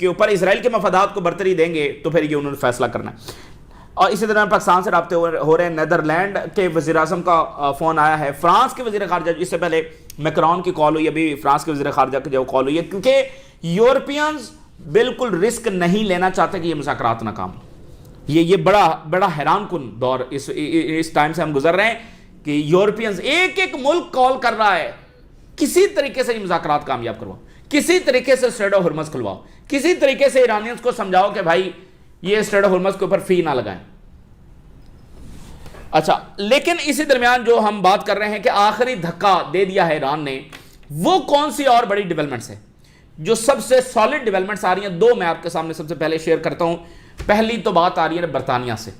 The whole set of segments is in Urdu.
کے اوپر اسرائیل کے مفادات کو برتری دیں گے تو پھر یہ انہوں نے فیصلہ کرنا ہے. اور اسی طرح پاکستان سے رابطے ہو رہے ہیں. نیدرلینڈ کے وزیر اعظم کا فون آیا ہے. فرانس کے وزیر خارجہ، اس سے پہلے میکرون کی کال ہوئی، ابھی فرانس کے وزیر خارجہ کی جو کال ہوئی ہے، کیونکہ یورپینز بالکل رسک نہیں لینا چاہتے کہ یہ مذاکرات ناکام ہو. یہ بڑا حیران کن دور اس ٹائم سے ہم گزر رہے ہیں کہ یورپینز ایک ایک ملک کال کر رہا ہے کسی طریقے سے یہ مذاکرات کامیاب کرواؤ، کسی طریقے سے اسٹریٹ آف ہرمز کھلواؤ، کسی طریقے سے ایرانیز کو سمجھاؤ کہ بھائی یہ اسٹریٹ آف ہرمز کے اوپر فی نہ لگائیں. اچھا، لیکن اسی درمیان جو ہم بات کر رہے ہیں کہ آخری دھکا دے دیا ہے ایران نے، وہ کون سی اور بڑی ڈیولپمنٹس ہیں جو سب سے سالڈ ڈیولپمنٹس آ رہی ہیں؟ دو میں آپ کے سامنے سب سے پہلے شیئر کرتا ہوں. پہلی تو بات آ رہی ہے برطانیہ سے.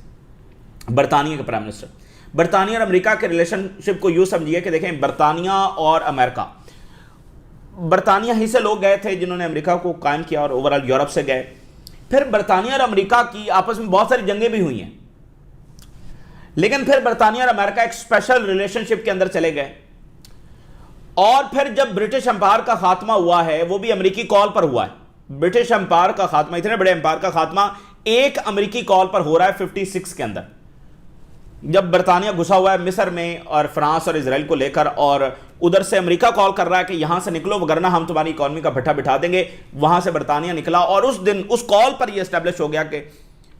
برطانیہ کے پرائم منسٹر، برطانیہ اور امریکہ کے ریلیشن شپ کو یوں سمجھیے کہ دیکھیں برطانیہ اور امریکہ، برطانیہ ہی سے لوگ گئے تھے جنہوں نے امریکہ کو قائم کیا اور اوورال یورپ سے گئے. پھر برطانیہ اور امریکہ کی آپس میں بہت ساری جنگیں بھی ہوئی ہیں، لیکن پھر برطانیہ اور امریکہ ایک اسپیشل ریلیشن شپ کے اندر چلے گئے. اور پھر جب برٹش امپائر کا خاتمہ ہوا ہے، وہ بھی امریکی کال پر ہوا ہے. برٹش امپائر کا خاتمہ، اتنے بڑے امپائر کا خاتمہ ایک امریکی کال پر ہو رہا ہے 56 کے اندر، جب برطانیہ گھسا ہوا ہے مصر میں اور فرانس اور اسرائیل کو لے کر، اور ادھر سے امریکہ کال کر رہا ہے کہ یہاں سے نکلو ورنہ ہم تمہاری اکانومی کا بھٹا بٹھا دیں گے. وہاں سے برطانیہ نکلا اور اس دن اس کال پر یہ اسٹیبلش ہو گیا کہ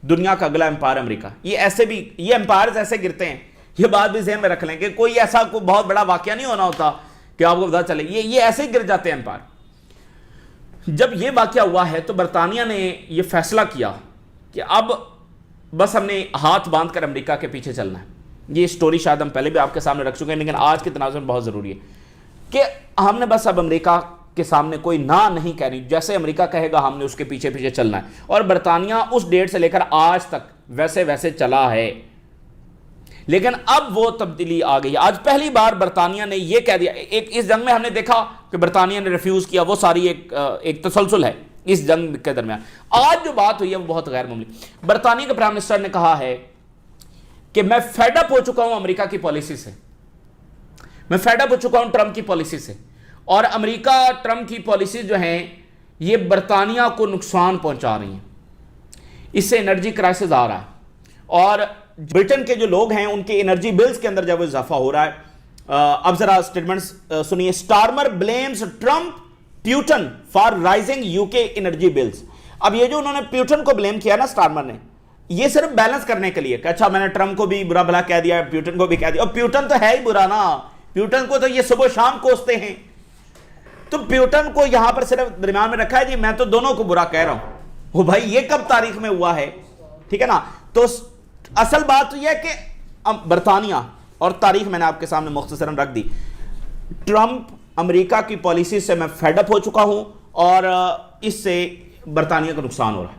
دنیا کا اگلا امپائر امریکہ. یہ امپائرز ایسے گرتے ہیں، یہ بات بھی ذہن میں رکھ لیں کہ کوئی ایسا کوئی بہت بڑا واقعہ نہیں ہونا ہوتا کہ آپ کو پتا چلے، یہ ایسے ہی گر جاتے ہیں امپائر. جب یہ واقعہ ہوا ہے تو برطانیہ نے یہ فیصلہ کیا کہ اب بس ہم نے ہاتھ باندھ کر امریکہ کے پیچھے چلنا ہے. یہ سٹوری شاید ہم پہلے بھی آپ کے سامنے رکھ چکے ہیں، لیکن آج کے تناظر میں بہت ضروری ہے کہ ہم نے بس اب امریکہ کے سامنے کوئی نہ نہیں کہنی، جیسے امریکہ کہے گا ہم نے اس کے پیچھے پیچھے چلنا ہے. اور برطانیہ اس ڈیٹ سے لے کر آج تک ویسے چلا ہے، لیکن اب وہ تبدیلی آ گئی. آج پہلی بار برطانیہ نے یہ کہہ دیا. اس جنگ میں ہم نے دیکھا کہ برطانیہ نے ریفیوز کیا، وہ ساری ایک تسلسل ہے اس جنگ کے درمیان. آج جو بات ہوئی ہے وہ بہت غیر معمولی. برطانیہ کے پرائم منسٹر نے کہا ہے کہ میں فیڈ اپ ہو چکا ہوں امریکہ کی پالیسی سے، میں فیڈ اپ ہو چکا ہوں ٹرمپ کی پالیسی سے، اور امریکہ ٹرمپ کی پالیسی جو ہیں یہ برطانیہ کو نقصان پہنچا رہی ہیں. اس سے انرجی کرائسس آ رہا ہے اور برٹن کے جو لوگ ہیں ان کے انرجی بلز کے اندر جب اضافہ ہو رہا ہے. اب ذرا سٹیٹمنٹس سنیے. Starmer بلیمز Trump Putin for rising you کے انرجی بلز. اب یہ جو انہوں نے پیوٹن کو بلیم کیا نا اسٹارمر نے، یہ صرف بیلنس کرنے کے لیے کہ اچھا میں نے ٹرمپ کو بھی برا بھلا کہہ دیا، پیوٹن کو بھی کہہ دیا. اور پیوٹن تو ہے ہی برا نا، پیوٹن کو تو یہ صبح و شام کوستے ہیں، تو پیوٹن کو یہاں پر صرف درمیان میں رکھا ہے جی میں تو دونوں کو برا کہہ رہا ہوں. وہ بھائی یہ کب تاریخ میں ہوا ہے؟ ٹھیک ہے نا. تو اصل بات تو یہ ہے کہ برطانیہ اور تاریخ میں نے آپ کے سامنے مختصراً رکھ دی. ٹرمپ امریکہ کی پالیسی سے میں فیڈ اپ ہو چکا ہوں اور اس سے برطانیہ کا نقصان ہو رہا ہے.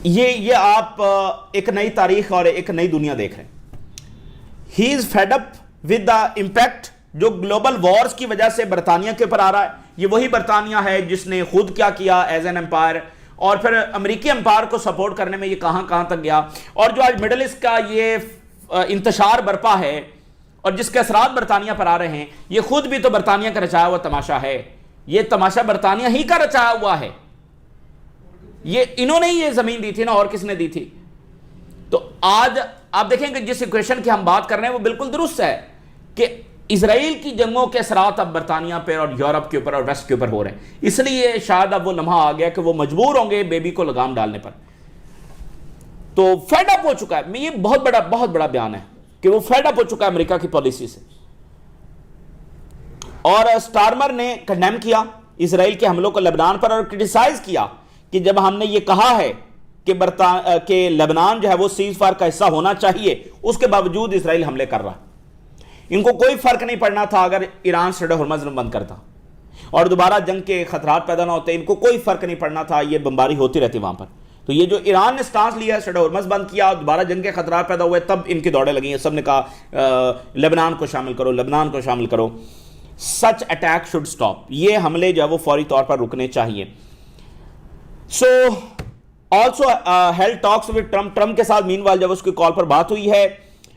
یہ آپ ایک نئی تاریخ اور ایک نئی دنیا دیکھ رہے ہیں. He is fed up with the impact جو گلوبل وارز کی وجہ سے برطانیہ کے اوپر آ رہا ہے. یہ وہی برطانیہ ہے جس نے خود کیا ایز این امپائر، اور پھر امریکی امپائر کو سپورٹ کرنے میں یہ کہاں تک گیا. اور جو آج مڈل ایسٹ کا یہ انتشار برپا ہے اور جس کے اثرات برطانیہ پر آ رہے ہیں، یہ خود بھی تو برطانیہ کا رچایا ہوا تماشا ہے. یہ تماشا برطانیہ ہی کا رچایا ہوا ہے. یہ انہوں نے ہی یہ زمین دی تھی نا، اور کس نے دی تھی؟ تو آج آپ دیکھیں کہ جس ایکویشن کی ہم بات کر رہے ہیں وہ بالکل درست ہے کہ اسرائیل کی جنگوں کے اثرات اب برطانیہ پہ اور یورپ کے اوپر اور ویسٹ کے اوپر ہو رہے ہیں. اس لیے شاید اب وہ لمحہ آ گیا کہ وہ مجبور ہوں گے بیبی کو لگام ڈالنے پر. تو فیڈ اپ ہو چکا ہے. یہ بہت بڑا بیان ہے کہ وہ فیڈ اپ ہو چکا ہے امریکہ کی پالیسی سے. اور اسٹارمر نے کنڈیم کیا اسرائیل کے حملوں کو لبنان پر اور کرٹیسائز کیا کہ جب ہم نے یہ کہا ہے کہ لبنان جو ہے وہ سیز فائر کا حصہ ہونا چاہیے، اس کے باوجود اسرائیل حملے کر رہا. ان کو کوئی فرق نہیں پڑنا تھا اگر ایران اسٹریٹ آف ہرمز بند کرتا اور دوبارہ جنگ کے خطرات پیدا نہ ہوتے. ان کو کوئی فرق نہیں پڑنا تھا، یہ بمباری ہوتی رہتی وہاں پر. تو یہ جو ایران نے سٹانس لیا ہے، اسٹریٹ آف ہرمز بند کیا اور دوبارہ جنگ کے خطرات پیدا ہوئے، تب ان کی دوڑیں لگی ہیں. سب نے کہا لبنان کو شامل کرو، لبنان کو شامل کرو. سچ اٹیک شوڈ سٹاپ. یہ حملے جو ہے وہ فوری طور پر رکنے چاہیے. So also held talks with Trump. Trump کے ساتھ مین وائل جب اس کی کال پر بات ہوئی ہے،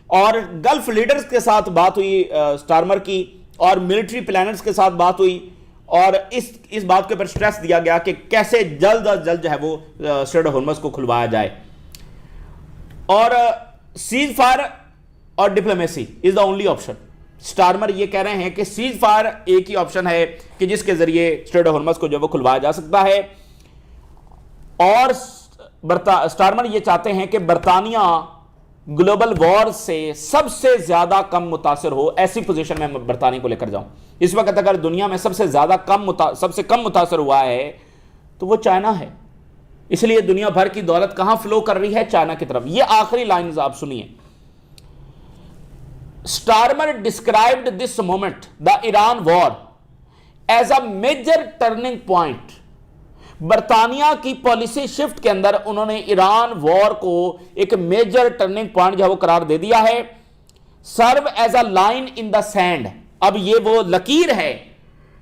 اور گلف لیڈرز کے ساتھ بات ہوئی اسٹارمر کی، اور ملٹری پلانرز کے ساتھ بات ہوئی، اور اس بات کے اوپر سٹریس دیا گیا کہ کیسے جلد از جلد جو ہے وہ اسٹریٹ آف ہرمز کو کھلوایا جائے. اور سیز فائر اور diplomacy is the only option. Starmer یہ کہہ رہے ہیں کہ سیز فائر ایک ہی آپشن ہے کہ جس کے ذریعے اسٹریٹ آف ہرمز کو جو وہ کھلوایا جا سکتا ہے. اور سٹارمر یہ چاہتے ہیں کہ برطانیہ گلوبل وار سے سب سے زیادہ کم متاثر ہو. ایسی پوزیشن میں برطانیہ کو لے کر جاؤں. اس وقت اگر دنیا میں سب سے کم متاثر ہوا ہے تو وہ چائنا ہے. اس لیے دنیا بھر کی دولت کہاں فلو کر رہی ہے؟ چائنا کی طرف. یہ آخری لائنز آپ سنیے. Starmer described this moment, the Iran war, as a major turning point. برطانیہ کی پالیسی شفٹ کے اندر انہوں نے ایران وار کو ایک میجر ٹرننگ پوائنٹ جو ہے وہ قرار دے دیا ہے. Serve as a line in the send. اب یہ وہ لکیر ہے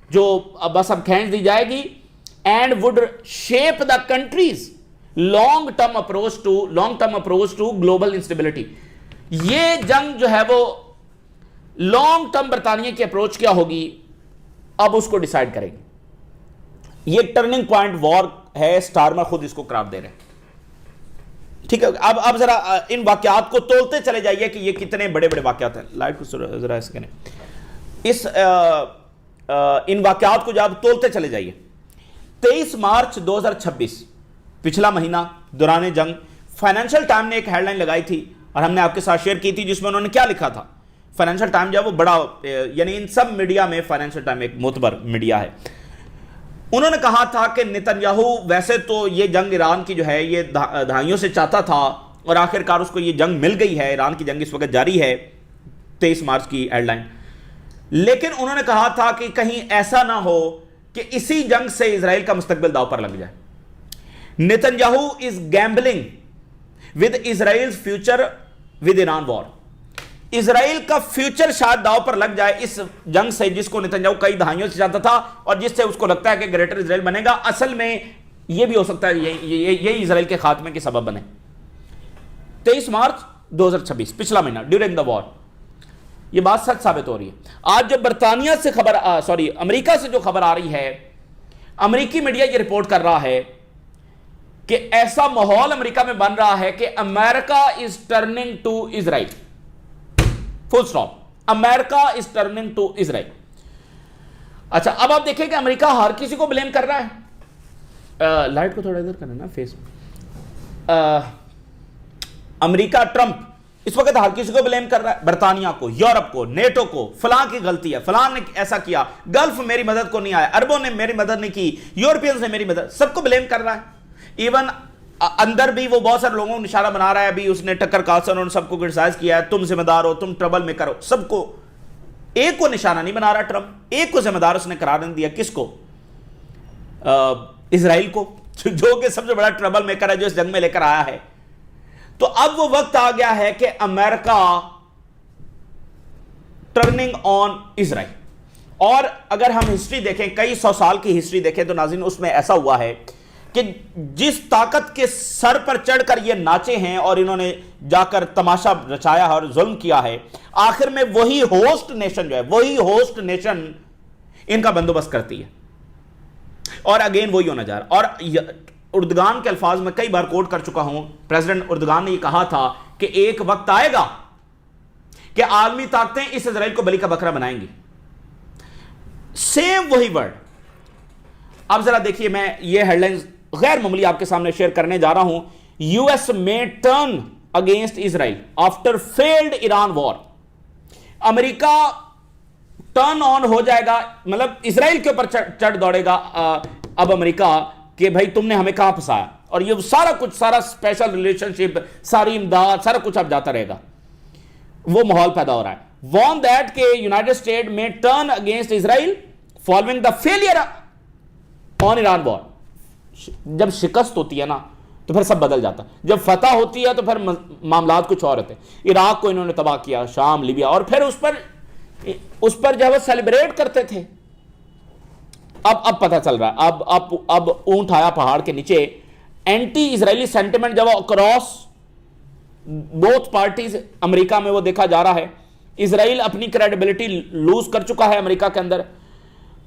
جو بس اب کھینچ دی جائے گی. And would shape the countries long term approach to global instability. یہ جنگ جو ہے وہ لانگ ٹرم برطانیہ کی اپروچ کیا ہوگی اب اس کو ڈیسائیڈ کرے گی. یہ ٹرننگ پوائنٹ وار ہے. سٹارمر خود اس کو قرار دے رہے ہیں. ٹھیک ہے. اب ذرا ان واقعات کو تولتے چلے جائیے کہ یہ کتنے بڑے بڑے واقعات ہیں. لائٹ کو ذرا اس کے ان واقعات کو جب تولتے چلے جائیے. 23 مارچ 2026 پچھلا مہینہ دوران جنگ فائنینشل ٹائم نے ایک ہیڈ لائن لگائی تھی اور ہم نے آپ کے ساتھ شیئر کی تھی جس میں انہوں نے کیا لکھا تھا. فائنینشل ٹائم جو ہے وہ بڑا یعنی ان سب میڈیا میں فائنینشل ٹائم ایک معتبر میڈیا ہے. انہوں نے کہا تھا کہ نتنیاہو ویسے تو یہ جنگ ایران کی جو ہے یہ دہائیوں سے چاہتا تھا اور آخر کار اس کو یہ جنگ مل گئی ہے. ایران کی جنگ اس وقت جاری ہے. 23 مارچ کی ہیڈ لائن. لیکن انہوں نے کہا تھا کہ کہیں ایسا نہ ہو کہ اسی جنگ سے اسرائیل کا مستقبل داؤ پر لگ جائے. Netanyahu is gambling with Israel future with Iran war. Israel کا فیوچر شاید داؤ پر لگ جائے اس جنگ سے جس کو نتنیاہو کئی دہائیوں سے چاہتا تھا اور جس سے اس کو لگتا ہے کہ گریٹر اسرائیل بنے گا. اصل میں یہ بھی ہو سکتا ہے یہی اسرائیل کے خاتمے کے سبب بنے. 23 مارچ 2026 پچھلا مہینہ ڈیورنگ دا وار یہ بات سچ ثابت ہو رہی ہے. آج جو برطانیہ سے امریکہ سے جو خبر آ رہی ہے, امریکی میڈیا یہ رپورٹ کر رہا ہے کہ ایسا ماحول امریکہ میں بن رہا ہے کہ America is turning to Israel. Full stop. America is turning to Israel. اچھا اب آپ دیکھیں کہ امریکہ ہر کسی کو بلیم کر رہا ہے. لائٹ کو تھوڑا ادھر کرنا نا فیس. امریکہ ٹرمپ اس وقت ہر کسی کو بلیم کر رہا ہے. برطانیہ کو, یورپ کو, نیٹو کو. فلاں کی غلطی ہے, فلاں نے ایسا کیا, گلف میری مدد کو نہیں آیا, عربوں نے میری مدد نہیں کی, یورپینز نے میری مدد. سب کو بلیم کر رہا ہے. ایون اندر بھی وہ بہت سارے لوگوں کو نشانہ بنا رہا ہے. ابھی اس نے ٹکر کارلسن اور سب کو کرٹیسائز کیا ہے, تم ذمہ دار ہو, تم ٹربل میں کرو. سب کو, ایک کو نشانہ نہیں بنا رہا ٹرمپ, ایک کو ذمہ دار اس نے قرار نہیں دیا. کس کو؟ اسرائیل کو, جو کہ سب سے بڑا ٹربل میکر ہے جو اس جنگ میں لے کر آیا ہے. تو اب وہ وقت آ گیا ہے کہ امریکہ ٹرننگ آن اسرائیل. اور اگر ہم ہسٹری دیکھیں, کئی 100 سال کی ہسٹری دیکھیں تو ناظرین اس میں ایسا ہوا ہے کہ جس طاقت کے سر پر چڑھ کر یہ ناچے ہیں اور انہوں نے جا کر تماشا رچایا اور ظلم کیا ہے, آخر میں وہی ہوسٹ نیشن جو ہے, وہی ہوسٹ نیشن ان کا بندوبست کرتی ہے. اور اگین وہی ہونا جا رہا. اور اردگان کے الفاظ میں کئی بار کوٹ کر چکا ہوں, پریزیڈنٹ اردگان نے یہ کہا تھا کہ ایک وقت آئے گا کہ عالمی طاقتیں اس اسرائیل کو بلی کا بکرا بنائیں گی. سیم وہی ورڈ. اب ذرا دیکھیے, میں یہ ہیڈ لائنز غیر معمولی آپ کے سامنے شیئر کرنے جا رہا ہوں. یو ایس میں turn against Israel after failed Iran war. America turn on ہو جائے گا, مطلب اسرائیل کے اوپر چڑھ دوڑے گا اب امریکہ کہ بھائی تم نے ہمیں کہاں پھنسایا. اور یہ سارا کچھ, سارا اسپیشل ریلیشن شپ, ساری امداد, سارا کچھ اب جاتا رہے گا. وہ ماحول پیدا ہو رہا ہے. وارن دیٹ کہ یونائٹڈ اسٹیٹ میں turn against Israel following the failure on Iran war. جب شکست ہوتی ہے نا تو پھر سب بدل جاتا. جب فتح ہوتی ہے تو پھر معاملات کچھ اور ہوتے ہیں. عراق کو انہوں نے تباہ کیا, شام, لیبیا, اور پھر اس پر جو ہے وہ سیلیبریٹ کرتے تھے. اب پتہ چل رہا ہے, اب اونٹ آیا پہاڑ کے نیچے. اینٹی اسرائیلی سینٹیمنٹ جب اکراس بوتھ پارٹیز امریکہ میں وہ دیکھا جا رہا ہے. اسرائیل اپنی کریڈیبلٹی لوز کر چکا ہے امریکہ کے اندر.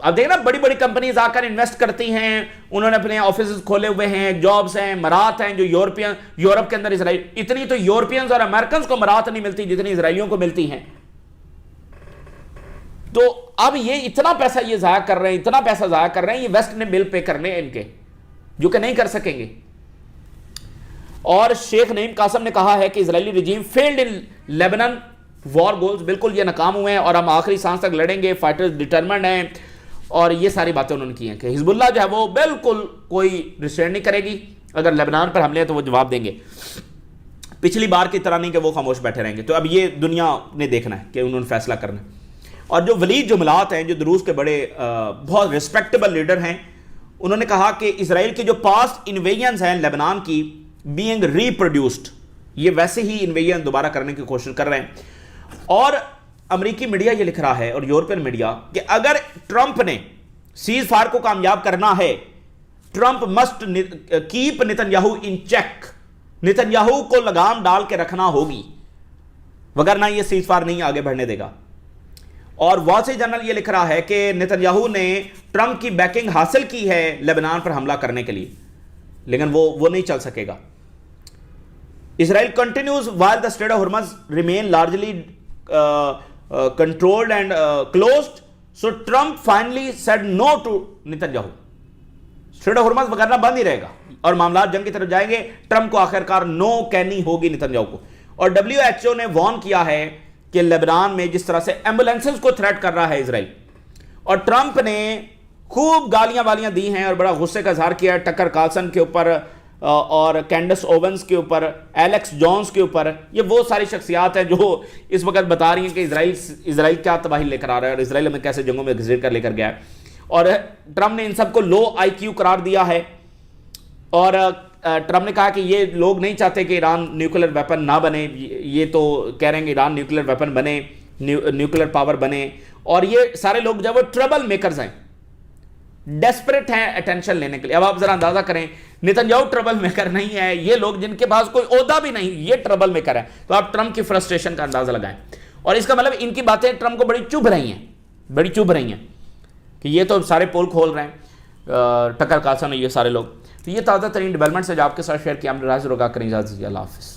اب دیکھیں نا بڑی بڑی کمپنیز آ کر انویسٹ کرتی ہیں, انہوں نے اپنے آفیسز کھولے ہوئے ہیں, جابز ہیں, مرات ہیں جو یورپ کے اندر اسرائیل, اتنی تو یورپینز اور امریکنز کو مرات نہیں ملتی جتنی اسرائیلیوں کو ملتی ہیں. تو اب یہ اتنا پیسہ یہ ضائع کر رہے ہیں, اتنا پیسہ ضائع کر رہے ہیں, یہ ویسٹ نے بل پے کرنے ہیں ان کے, جو کہ نہیں کر سکیں گے. اور شیخ نعیم قاسم نے کہا ہے کہ اسرائیلی رجیم فیلڈ ان لیبنن وار گولز, بالکل یہ ناکام ہوئے ہیں اور ہم آخری سانس تک لڑیں گے, فائٹرز ڈٹرمنڈ ہیں, اور یہ ساری باتیں انہوں نے کی ہیں کہ حزب اللہ جو ہے وہ بالکل کوئی ریسٹرین نہیں کرے گی, اگر لیبنان پر حملے ہیں تو وہ جواب دیں گے, پچھلی بار کی طرح نہیں کہ وہ خاموش بیٹھے رہیں گے. تو اب یہ دنیا نے دیکھنا ہے کہ انہوں نے فیصلہ کرنا ہے. اور جو ولید جملات ہیں جو دروز کے بڑے بہت ریسپیکٹیبل لیڈر ہیں, انہوں نے کہا کہ اسرائیل کی جو پاسٹ انویژنز ہیں لیبنان کی بینگ ری پروڈیوسڈ, یہ ویسے ہی انویژن دوبارہ کرنے کی کوشش کر رہے ہیں. اور امریکی میڈیا یہ لکھ رہا ہے اور یورپین میڈیا کہ اگر ٹرمپ نے سیز فائر کو کامیاب کرنا ہے, ٹرمپ مسٹ کیپ نتنیاہو ان چیک, نتنیاہو کو لگام ڈال کے رکھنا ہوگی, وگرنہ یہ سیز فائر نہیں آگے بڑھنے دے گا. اور وال اسٹریٹ جرنل یہ لکھ رہا ہے کہ نتنیاہو نے ٹرمپ کی بیکنگ حاصل کی ہے لیبنان پر حملہ کرنے کے لیے, لیکن وہ نہیں چل سکے گا. اسرائیل continues while the Strait of Hormuz remain largely controlled and closed, so Trump finally said no to Netanyahu. Strait of Hormuz وغیرہ بند ہی رہے گا اور معاملات جنگ کی طرف جائیں گے. ٹرمپ کو آخرکار نو کہنی ہوگی نتنیاہو کو. اور WHO نے وارن کیا ہے کہ لیبنان میں جس طرح سے ایمبولینسز کو تھریٹ کر رہا ہے اسرائیل, اور ٹرمپ نے خوب گالیاں والیاں دی ہیں اور بڑا غصے کا اظہار کیا ہے ٹکر کارلسن کے اوپر اور کینڈس اوونز کے اوپر, ایلیکس جونز کے اوپر. یہ وہ ساری شخصیات ہیں جو اس وقت بتا رہی ہیں کہ اسرائیل کیا تباہی لے کر آ رہا ہے اور اسرائیل ہمیں کیسے جنگوں میں گھسیٹ کر لے کر گیا ہے. اور ٹرمپ نے ان سب کو لو آئی کیو قرار دیا ہے, اور ٹرمپ نے کہا کہ یہ لوگ نہیں چاہتے کہ ایران نیوکلیر ویپن نہ بنے, یہ تو کہہ رہے ہیں کہ ایران نیوکلیر ویپن بنے, نیوکلیر پاور بنے, اور یہ سارے لوگ جو وہ ٹربل میکرز ہیں, ڈیسپریٹ ہیں اٹینشن لینے کے لیے. اب آپ ذرا اندازہ کریں, نتنیاہو ٹربل میکر نہیں ہے, یہ لوگ جن کے پاس کوئی عہدہ بھی نہیں یہ ٹربل میکر ہے. تو آپ ٹرمپ کی فرسٹریشن کا اندازہ لگائیں, اور اس کا مطلب ان کی باتیں ٹرمپ کو بڑی چبھ رہی ہیں کہ یہ تو سارے پول کھول رہے ہیں, ٹکر کارلسن یہ سارے لوگ. تو یہ تازہ ترین ڈیولپمنٹس ہے جو آپ کے ساتھ شیئر کیا, ہم نے راز روگا کریں. اجازت دیجیے, اللہ حافظ.